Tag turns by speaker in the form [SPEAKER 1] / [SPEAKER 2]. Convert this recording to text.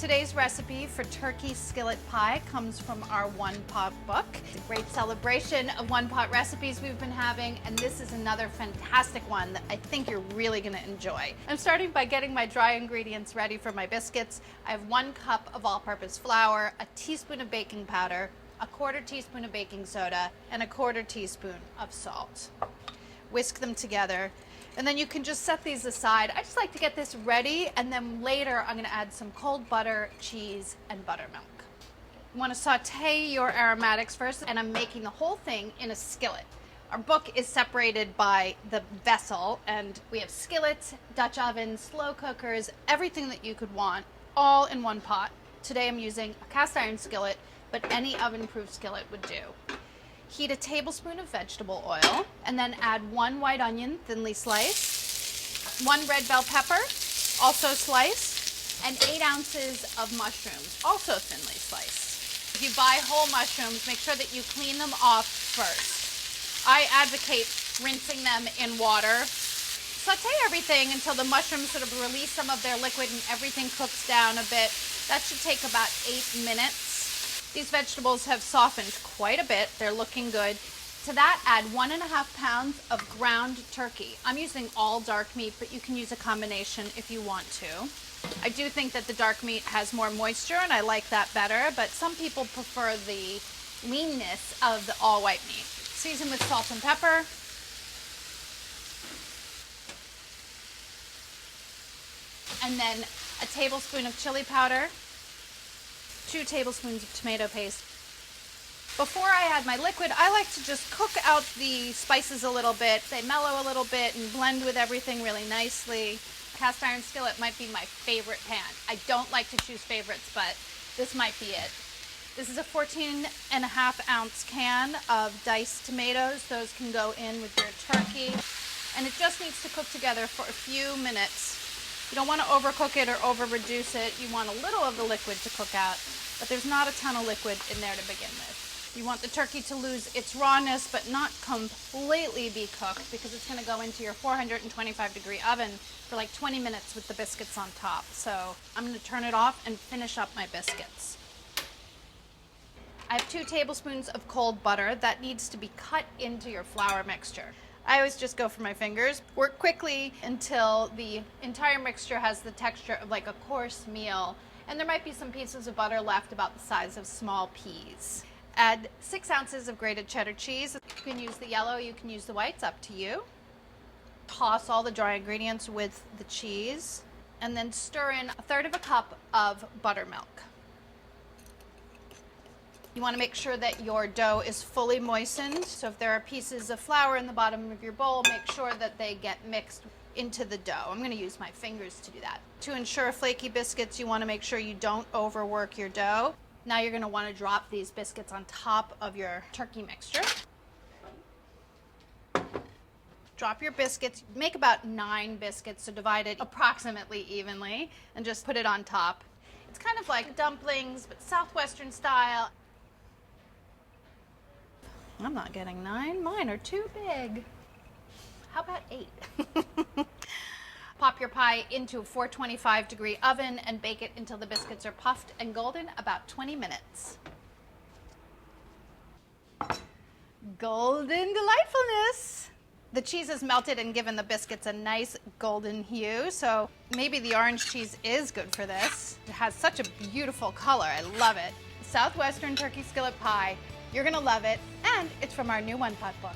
[SPEAKER 1] Today's recipe for turkey skillet pie comes from our One Pot book. It's a great celebration of one pot recipes we've been having, and this is another fantastic one that I think you're really going to enjoy. I'm starting by getting my dry ingredients ready for my biscuits. I have 1 cup of all-purpose flour, a teaspoon of baking powder, a 1/4 teaspoon of baking soda, and a 1/4 teaspoon of salt. Whisk them together. And then you can just set these aside. I just like to get this ready, and then later I'm going to add some cold butter, cheese, and buttermilk. You want to saute your aromatics first, and I'm making the whole thing in a skillet. Our book is separated by the vessel, and we have skillets, Dutch ovens, slow cookers, everything that you could want, all in one pot. Today I'm using a cast iron skillet, but any oven-proof skillet would do. Heat a tablespoon of vegetable oil, and then add 1 white onion, thinly sliced, 1 red bell pepper, also sliced, and 8 ounces of mushrooms, also thinly sliced. If you buy whole mushrooms, make sure that you clean them off first. I advocate rinsing them in water. Saute everything until the mushrooms sort of release some of their liquid and everything cooks down a bit. That should take about 8 minutes. These vegetables have softened quite a bit. They're looking good. To that, add 1.5 pounds of ground turkey. I'm using all dark meat, but you can use a combination if you want to. I do think that the dark meat has more moisture, and I like that better, but some people prefer the leanness of the all white meat. Season with salt and pepper. And then a tablespoon of chili powder. 2 tablespoons of tomato paste. Before I add my liquid, I like to just cook out the spices a little bit. They mellow a little bit and blend with everything really nicely. Cast iron skillet might be my favorite pan. I don't like to choose favorites, but this might be it. This is a 14.5-ounce can of diced tomatoes. Those can go in with your turkey. And it just needs to cook together for a few minutes. You don't want to overcook it or over-reduce it. You want a little of the liquid to cook out, but there's not a ton of liquid in there to begin with. You want the turkey to lose its rawness, but not completely be cooked, because it's going to go into your 425-degree oven for like 20 minutes with the biscuits on top. So I'm going to turn it off and finish up my biscuits. I have 2 tablespoons of cold butter that needs to be cut into your flour mixture. I always just go for my fingers. Work quickly until the entire mixture has the texture of like a coarse meal, and there might be some pieces of butter left about the size of small peas. Add 6 ounces of grated cheddar cheese. You can use the yellow, you can use the white, it's up to you. Toss all the dry ingredients with the cheese, and then stir in 1/3 cup of buttermilk. You want to make sure that your dough is fully moistened. So if there are pieces of flour in the bottom of your bowl, make sure that they get mixed into the dough. I'm going to use my fingers to do that. To ensure flaky biscuits, you want to make sure you don't overwork your dough. Now you're going to want to drop these biscuits on top of your turkey mixture. Drop your biscuits. Make about 9 biscuits, so divide it approximately evenly, and just put it on top. It's kind of like dumplings, but Southwestern style. I'm not getting 9. Mine are too big. How about 8? Pop your pie into a 425-degree oven and bake it until the biscuits are puffed and golden, about 20 minutes. Golden delightfulness. The cheese is melted and given the biscuits a nice golden hue, so maybe the orange cheese is good for this. It has such a beautiful color. I love it. Southwestern turkey skillet pie. You're going to love it, and it's from our new One Pot book.